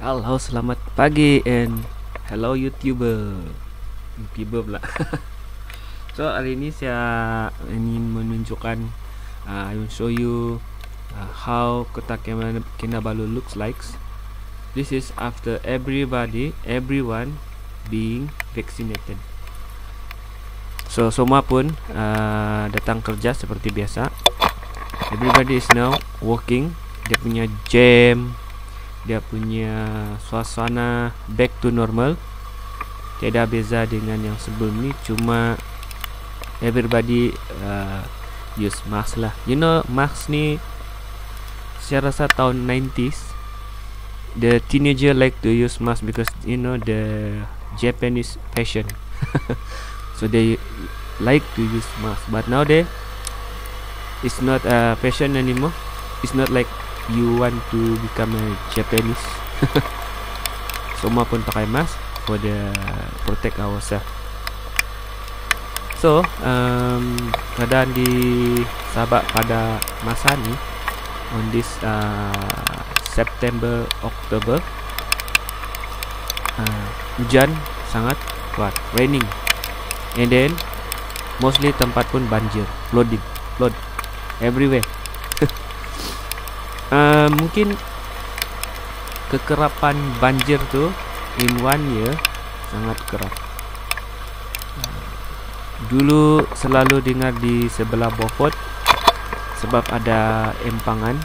Halo, selamat pagi and hello YouTuber. YouTuber pula. So hari ini saya ingin menunjukkan, I will show you how Kota Kinabalu looks like. This is after everyone being vaccinated. So semua pun datang kerja seperti biasa. Everybody is now working. Dia punya jam, dia punya suasana back to normal. Tiada beza dengan yang sebelum ni, cuma everybody use mask lah. You know, mask ni saya rasa tahun 90s the teenager like to use mask because you know the Japanese fashion. So they like to use mask, but nowadays it's not a fashion anymore. It's not like you want to become a Japanese. Semua pun pakai mask for the protect ourselves. So keadaan di Sabah pada masa ni on this September October, hujan sangat kuat, raining, and then mostly tempat pun banjir, flood everywhere. Mungkin kekerapan banjir tu in 1 year sangat kerap. Dulu selalu dengar di sebelah Beaufort sebab ada empangan,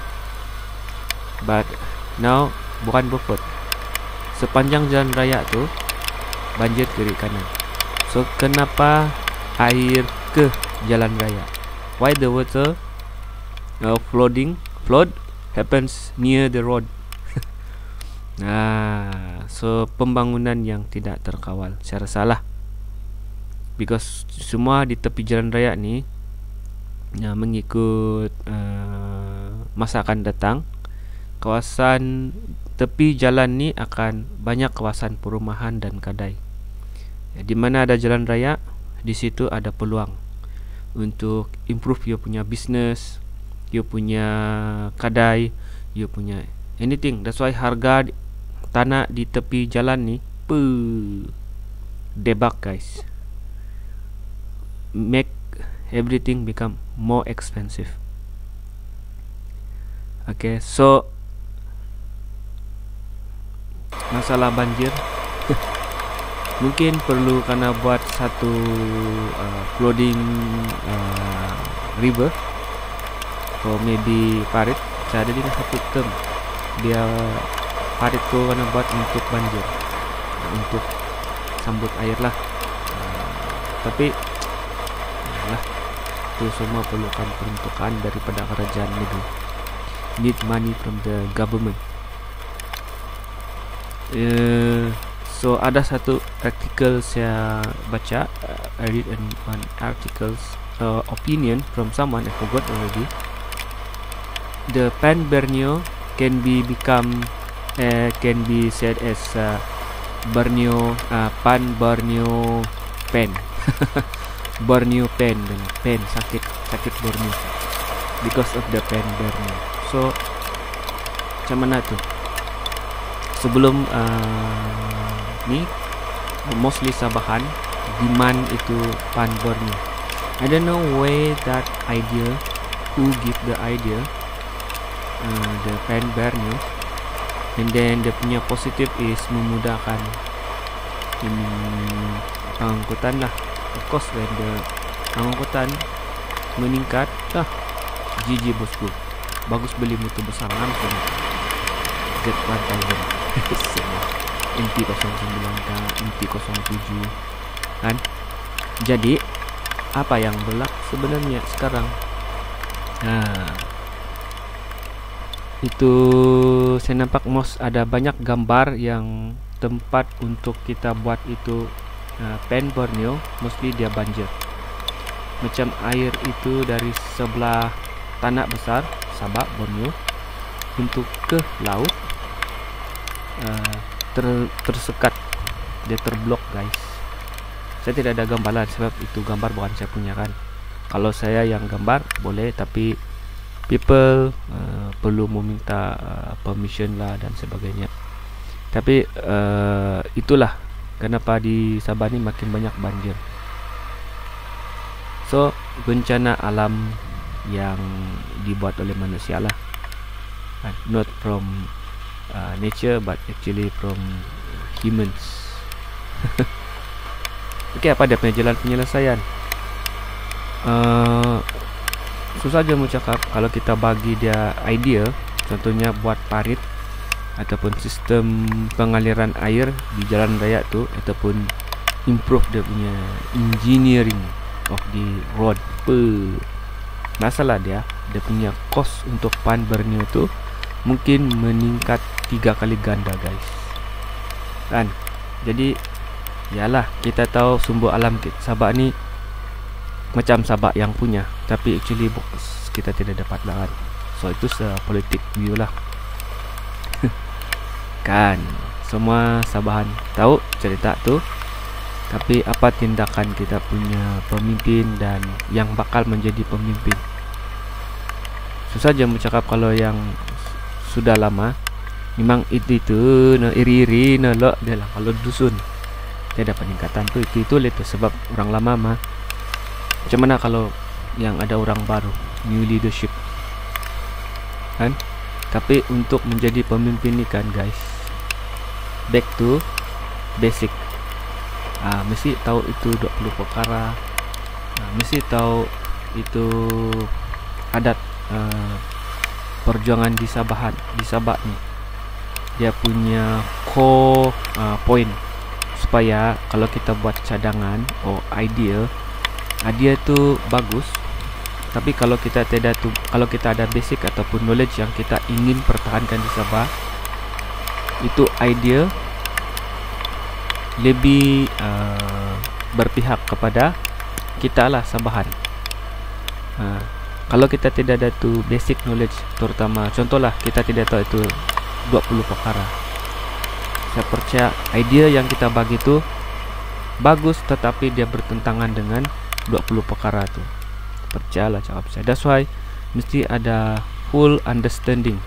but now bukan Beaufort, sepanjang jalan raya tu banjir kiri kanan. So kenapa air ke jalan raya? Why the water flood happens near the road? So pembangunan yang tidak terkawal, saya rasa lah, because semua di tepi jalan raya ni mengikut masa akan datang, kawasan tepi jalan ni akan banyak kawasan perumahan dan kedai. Di mana ada jalan raya, di situ ada peluang untuk improve you punya business, you punya kedai, you punya anything. That's why harga tanah di tepi jalan ni debak guys, make everything become more expensive. Okay, so masalah banjir mungkin perlu kena buat satu flooding river, or maybe parit. Saya ada di satu term dia parit tu kena buat untuk banjir, untuk sambut air lah. Tapi lah, itu semua perlukan peruntukan daripada kerajaan negeri. Need money from the government. So ada satu artikel saya baca, I read an articles opinion from someone, I forgot already. The Pan Borneo can be said as Borneo Pan Borneo Pen. Borneo Pen dan pen sakit Borneo because of the Pan Borneo. So macam mana tu? Sebelum ni mostly Sabahan demand itu Pan Borneo. I don't know where that idea, who give the idea, the Pan Borneo, and then dia punya positif is memudahkan pengangkutan lah. Of course when the pengangkutan meningkat, GG bosku, bagus beli motor besar langsung Z1000 MT-09 MT-07 kan. Jadi apa yang berlaku sebenarnya sekarang? Itu saya nampak ada banyak gambar yang tempat untuk kita buat itu Pan Borneo, mostly dia banjir. Macam air itu dari sebelah tanah besar Sabah Borneo untuk ke laut tersekat, dia terblok guys. Saya tidak ada gambaran sebab itu gambar bukan saya punya kan. Kalau saya yang gambar boleh, tapi people perlu meminta permission lah dan sebagainya. Tapi itulah kenapa di Sabah ini makin banyak banjir. So bencana alam yang dibuat oleh manusia lah, not from nature but actually from humans. Oke, apa dia punya jalan penyelesaian? Susah aja mau cakap. Kalau kita bagi dia idea, contohnya buat parit ataupun sistem pengaliran air di jalan raya tu, ataupun improve dia punya engineering of the road, masalah dia punya cost untuk Pan Borneo tu mungkin meningkat 3 kali ganda, guys. Kan? Jadi yalah, kita tahu sumber alam Sabah ni macam Sabah yang punya, tapi actually kita tidak dapat lahan. So itu politik view lah. Kan semua Sabahan tahu cerita tu, tapi apa tindakan kita punya pemimpin dan yang bakal menjadi pemimpin? Susah aja bercakap. Kalau yang sudah lama memang itu na iri-iri na lo dia lah. Kalau dusun dia ada peningkatan tu itu itu sebab orang lama mah. Macam mana kalau yang ada orang baru, new leadership kan? Tapi untuk menjadi pemimpin ni kan, guys, back to basic. Mesti tahu itu 20 perkara, mesti tahu itu adat perjuangan di Sabah ni. Dia punya core point supaya kalau kita buat cadangan idea tu bagus. Tapi kalau kita kalau kita ada basic ataupun knowledge yang kita ingin pertahankan di Sabah, itu idea lebih berpihak kepada kita lah Sabahan. Kalau kita tidak ada tu basic knowledge, terutama contohlah kita tidak tahu itu 20 perkara, saya percaya idea yang kita bagi tu bagus, tetapi dia bertentangan dengan 20 perkara tu. Percayalah cakap saya. That's why mesti ada full understanding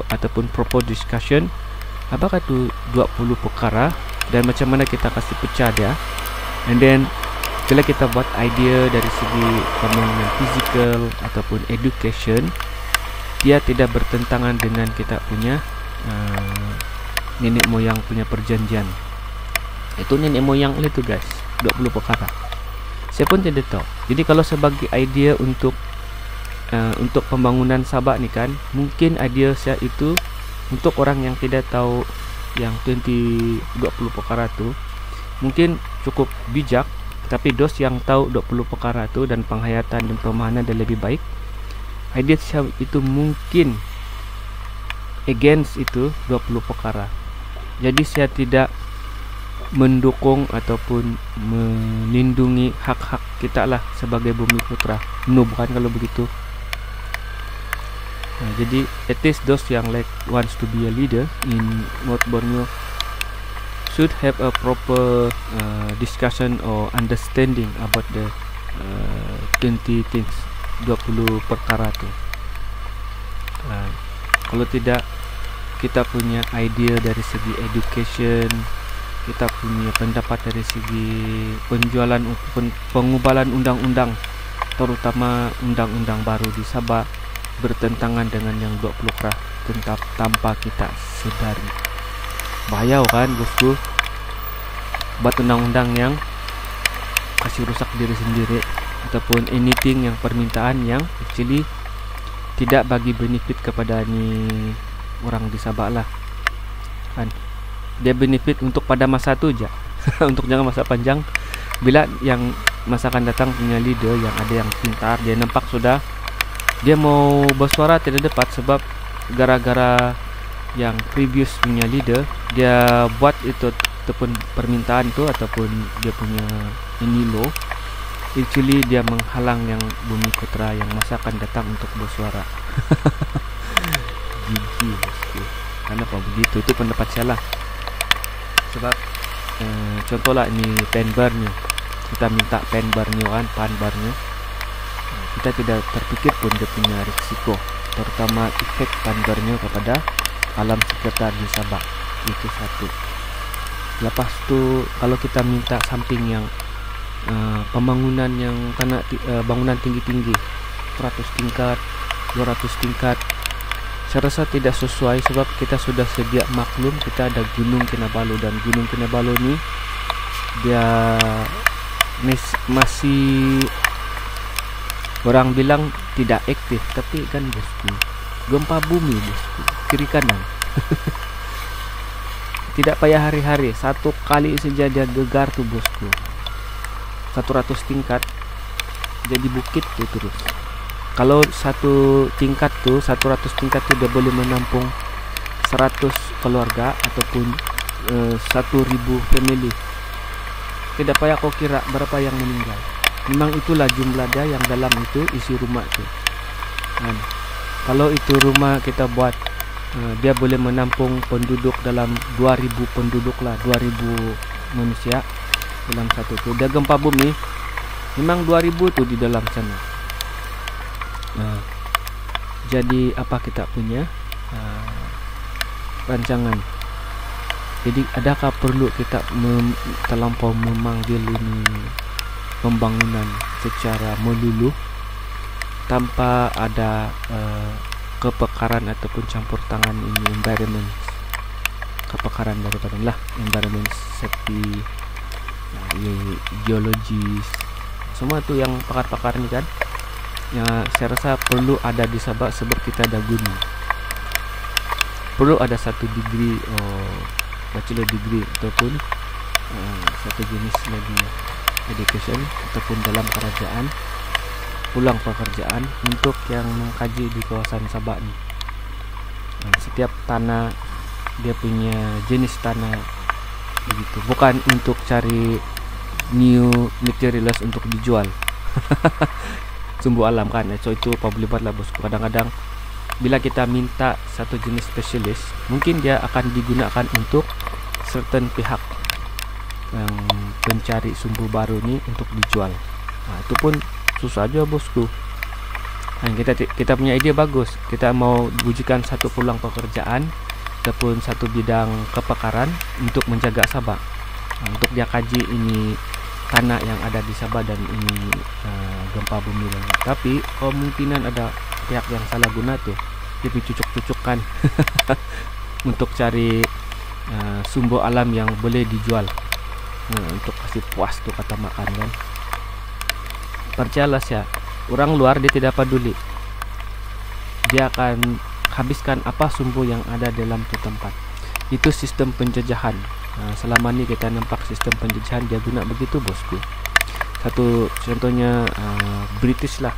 ataupun proper discussion apakah tu 20 perkara dan macam mana kita kasih pecah dia. And then bila kita buat idea dari segi pembangunan fizikal ataupun education, dia tidak bertentangan dengan kita punya nenek moyang punya perjanjian. Itu nenek moyang itu, guys, 20 perkara. Saya pun tidak tahu. Jadi kalau sebagai idea untuk pembangunan Sabah ni kan, mungkin idea saya itu untuk orang yang tidak tahu yang 20 perkara tu mungkin cukup bijak, tapi dos yang tahu 20 perkara tu dan penghayatan dan pemahaman dia lebih baik, idea saya itu mungkin against itu 20 perkara. Jadi saya tidak mendukung ataupun melindungi hak-hak kita lah sebagai bumi putra. No, bukan kalau begitu. Jadi at least those yang like wants to be a leader in North Borneo should have a proper discussion or understanding about the 20 things, 20 perkara tu. Kalau tidak, kita punya idea dari segi education, kita punya pendapat dari segi penjualan pengubalan undang-undang, terutama undang-undang baru di Sabah, bertentangan dengan yang 20 kerah tanpa kita sedari. Bahaya kan, bosku, buat undang-undang yang kasih rusak diri sendiri ataupun anything yang permintaan yang actually tidak bagi benefit kepada ni orang di Sabah lah kan. Dia benefit untuk pada masa tu je untuk jangan masa panjang. Bila yang masa akan datang punya leader yang ada yang pintar, dia nampak sudah dia mau bersuara tidak dapat sebab gara-gara yang previous punya leader dia buat itu ataupun permintaan tu ataupun dia punya ini law, actually dia menghalang yang bumi putra yang masa akan datang untuk bersuara. Gigi, bosku. Kenapa begitu? Itu pendapat saya lah. Sebab contohlah ini Pan Borneo, kita minta Pan Borneo kan, Pan Borneo, kita tidak terpikir pun dia punya risiko, terutama efek Pan Borneo kepada alam sekitar di Sabah. Itu satu. Lepas tu kalau kita minta samping yang pembangunan yang bangunan tinggi-tinggi 100 tingkat 200 tingkat, saya rasa tidak sesuai, sebab kita sudah sedia maklum kita ada Gunung Kinabalu, dan Gunung Kinabalu ni dia masih orang bilang tidak aktif, tapi kan bosku, gempa bumi bosku, kiri kanan. Tidak payah hari-hari, satu kali saja dia gegar tuh bosku, 100 tingkat jadi bukit tuh terus. Kalau satu tingkat tuh 100 tingkat tuh dia boleh menampung 100 keluarga ataupun 1000 family. Tidak payah kau kira berapa yang meninggal. Memang itulah jumlah dia yang dalam itu isi rumah itu. Dan kalau itu rumah kita buat, dia boleh menampung penduduk dalam 2000 penduduk lah, 2000 manusia dalam satu tu. Dia gempa bumi memang 2000 tu di dalam sana. Jadi apa kita punya rancangan? Jadi adakah perlu kita terlampau memanggil ini pembangunan secara melulu tanpa ada kepekaran ataupun campur tangan ini environment, kepekaran daripada environment safety, geologis, semua tu yang pakar-pakar ni kan. Ya, saya rasa perlu ada di Sabah sebab kita ada gunung. Perlu ada 1 degree bachelor degree ataupun satu jenis lagi education ataupun dalam kerajaan, pulang pekerjaan untuk yang mengkaji di kawasan Sabah ni. Setiap tanah dia punya jenis tanah begitu, bukan untuk cari new materials untuk dijual. Sumber alam kan, so itu apa boleh buat lah bosku. Kadang-kadang bila kita minta satu jenis spesialis, mungkin dia akan digunakan untuk certain pihak yang pencari sumber baru ni untuk dijual. Itu pun susah aja bosku. Kita punya ide bagus, kita mau wujukan satu pulang pekerjaan ataupun satu bidang kepakaran untuk menjaga Sabah, untuk dia kaji ini tanah yang ada di Sabah dan ini gempa bumi. Tapi kemungkinan ada pihak yang salah guna tuh, dia cucuk-cucukkan untuk cari sumber alam yang boleh dijual, untuk kasih puas tuh kata makan kan. Percayalah ya, orang luar dia tidak peduli, dia akan habiskan apa sumber yang ada dalam tu tempat. Itu sistem penjajahan. Selama ni kita nampak sistem penjajahan dia guna begitu bosku. Satu contohnya British lah,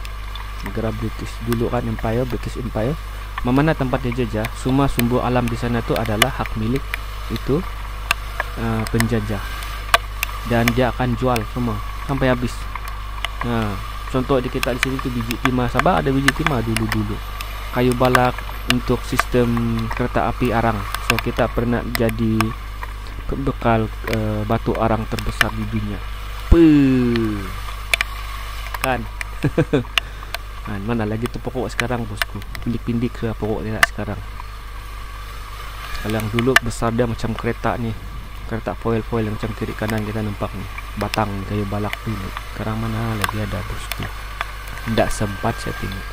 negara British dulu kan, British Empire. Mana tempat dia jajah, semua sumber alam di sana tu adalah hak milik itu penjajah, dan dia akan jual semua sampai habis. Contoh di kita di sini tu biji timah, Sabah ada biji timah dulu, kayu balak untuk sistem kereta api arang. So kita pernah jadi bekal batu arang terbesar di dunia. Kan. Mana lagi tu pokok sekarang bosku, pindik-pindik ke pokok dia sekarang. Kalau yang dulu besar dia macam kereta ni, kereta foil yang macam kiri kanan kita nampak ni, batang kayu balak dulu. Sekarang mana lagi ada bosku, tidak sempat saya tengok.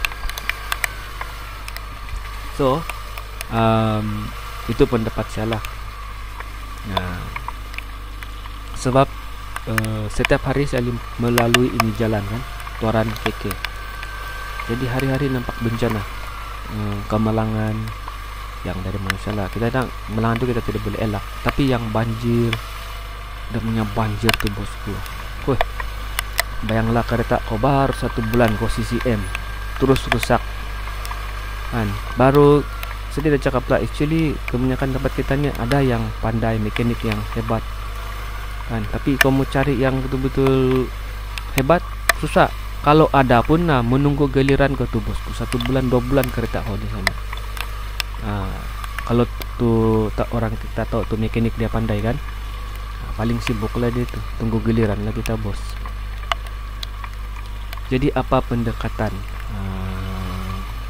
So itu pendapat saya lah. Sebab setiap hari saya melalui ini jalan kan, Tuaran KK. Jadi hari-hari nampak bencana, kemalangan yang dari manusia lah. Kita tak melangan tu kita tidak boleh elak, tapi yang banjir, dan punya banjir tu bosku. Bayanglah kereta kau baru 1 bulan kau CCM terus rusak kan. Baru saya tidak cakap lah, actually kebanyakan tempat kita ni ada yang pandai, mekanik yang hebat kan, tapi kau mau cari yang betul-betul hebat susah. Kalau ada pun menunggu giliran kau tu bosku, 1 bulan 2 bulan kereta kau di sana. Kalau tu tak orang kita tahu tu mekanik dia pandai kan, paling sibuk lah dia tu, tunggu giliran lah kita bos. Jadi apa pendekatan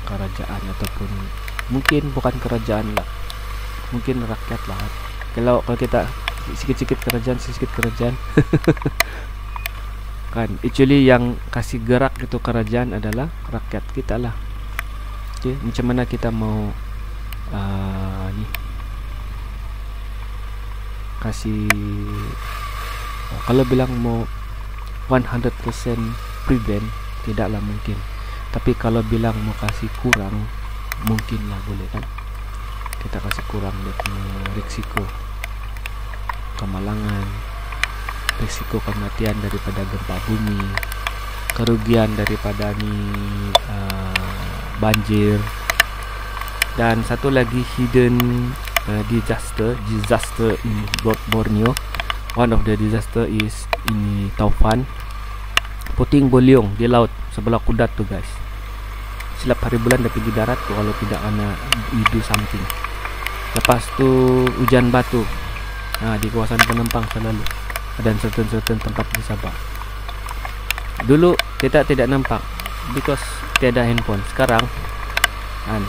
kerajaan ataupun mungkin bukan kerajaan lah, mungkin rakyat lah. Kalau kita sikit-sikit kerajaan kan, actually yang kasih gerak itu kerajaan adalah rakyat kita lah. Okay, macam mana kita mau kasih, kalau bilang mau 100% prevent tidaklah mungkin, tapi kalau bilang mau kasih kurang mungkin lah, boleh kan. Kita kasih kurang risiko kemalangan, risiko kematian daripada gempa bumi, kerugian daripada banjir, dan satu lagi hidden disaster in Borneo. One of the disaster is ini taufan, puting beliung di laut sebelah Kudat tuh guys. Silap hari bulan dah pergi darat tuh kalau tidak kena do something. Lepas tu hujan batu di kawasan Penempang selalu, dan certain tempat di Sabah. Dulu kita tidak nampak because tiada handphone. Sekarang kan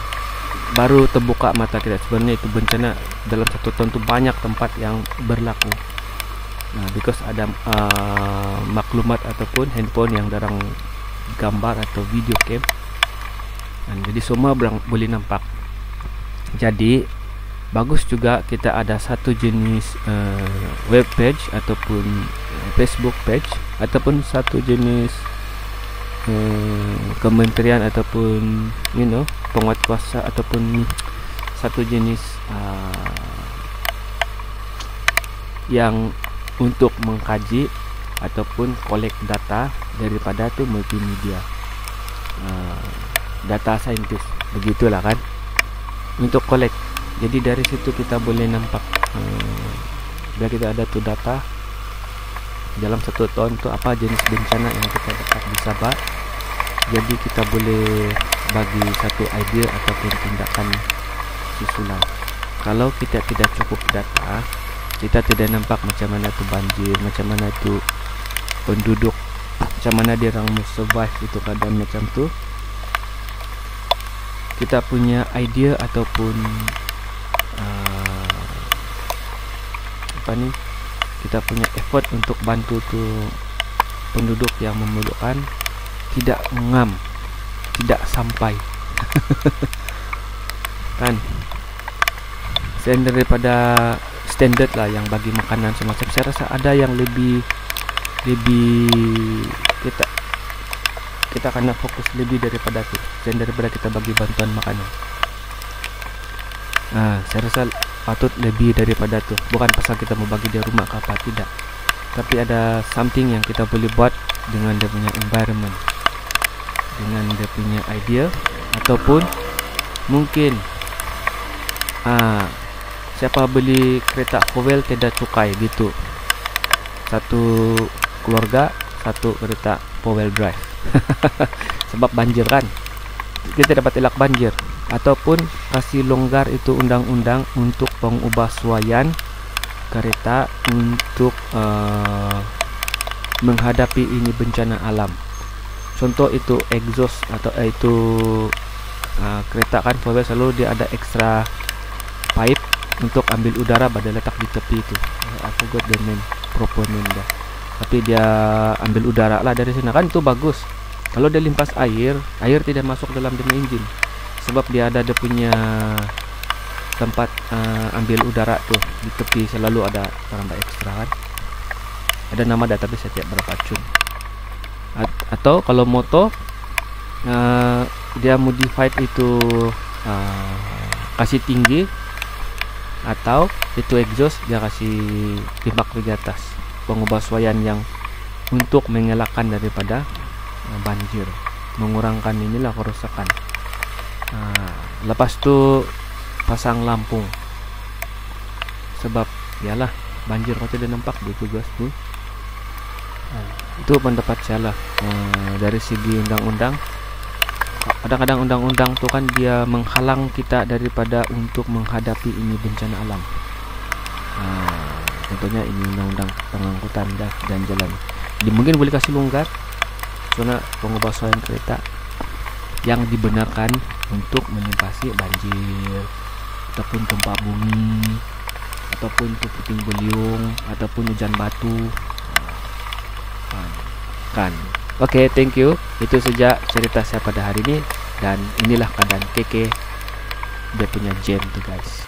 baru terbuka mata kita. Sebenarnya itu bencana dalam satu tahun tu banyak tempat yang berlaku. Because ada maklumat ataupun handphone yang darang gambar atau video cam, jadi semua boleh nampak. Jadi bagus juga kita ada satu jenis web page ataupun Facebook page, ataupun satu jenis kementerian ataupun penguatkuasa, ataupun satu jenis yang untuk mengkaji ataupun collect data daripada tu multimedia, data scientist, begitulah kan, untuk collect. Jadi dari situ kita boleh nampak bila kita ada tu data dalam satu tahun tu apa jenis bencana yang kita dapat di Sabah. Jadi kita boleh bagi satu idea ataupun tindakan susulan. Kalau kita tidak cukup data, kita tidak nampak macam mana tu banjir, macam mana tu penduduk, macam mana dia orang survive itu keadaan macam tu. Kita punya idea ataupun kita punya effort untuk bantu tu penduduk yang memerlukan tidak ngam, tidak sampai kan. Selain daripada standard lah yang bagi makanan semacam, saya rasa ada yang lebih kita kena fokus lebih daripada itu, dan daripada kita bagi bantuan makanan. Saya rasa patut lebih daripada itu. Bukan pasal kita mau bagi dia rumah ke apa, tidak, tapi ada something yang kita boleh buat dengan dia punya environment, dengan dia punya idea, ataupun mungkin siapa beli kereta Fowel tidak cukai gitu, satu keluarga satu kereta Fowel drive sebab banjir kan, kita dapat elak banjir. Ataupun kasih longgar itu undang-undang untuk pengubahsuaian kereta untuk menghadapi ini bencana alam. Contoh itu exhaust atau itu kereta kan Fowel selalu dia ada extra pipe untuk ambil udara pada letak di tepi itu. I forgot the name proper name dah. Tapi dia ambil udara lah dari sana kan, itu bagus. Kalau dia limpas air tidak masuk dalam demi engine, sebab dia ada dia punya tempat ambil udara tuh di tepi, selalu ada tambah ekstra kan. Ada nama dah tapi saya tidak berapa cun. Atau kalau motor dia modified itu kasih tinggi, atau itu exhaust dia kasih timbak di atas, pengubahsuaian yang untuk mengelakkan daripada banjir, mengurangkan inilah kerusakan. Lepas tu pasang lampu, sebab yalah banjir kau tidak nampak gitu guys tuh. Itu pendapat saya lah. Dari segi undang-undang, kadang-kadang undang-undang tuh kan dia menghalang kita daripada untuk menghadapi ini bencana alam. Contohnya ini undang-undang pengangkutan dan jalan. Mungkin boleh kasih longgar zona pengubahsuaian kereta yang dibenarkan untuk menyimpasi banjir, ataupun gempa bumi, ataupun tuh puting beliung, ataupun hujan batu kan. Oke, thank you. Itu saja cerita saya pada hari ini, dan inilah keadaan Keke dia punya jam tuh guys.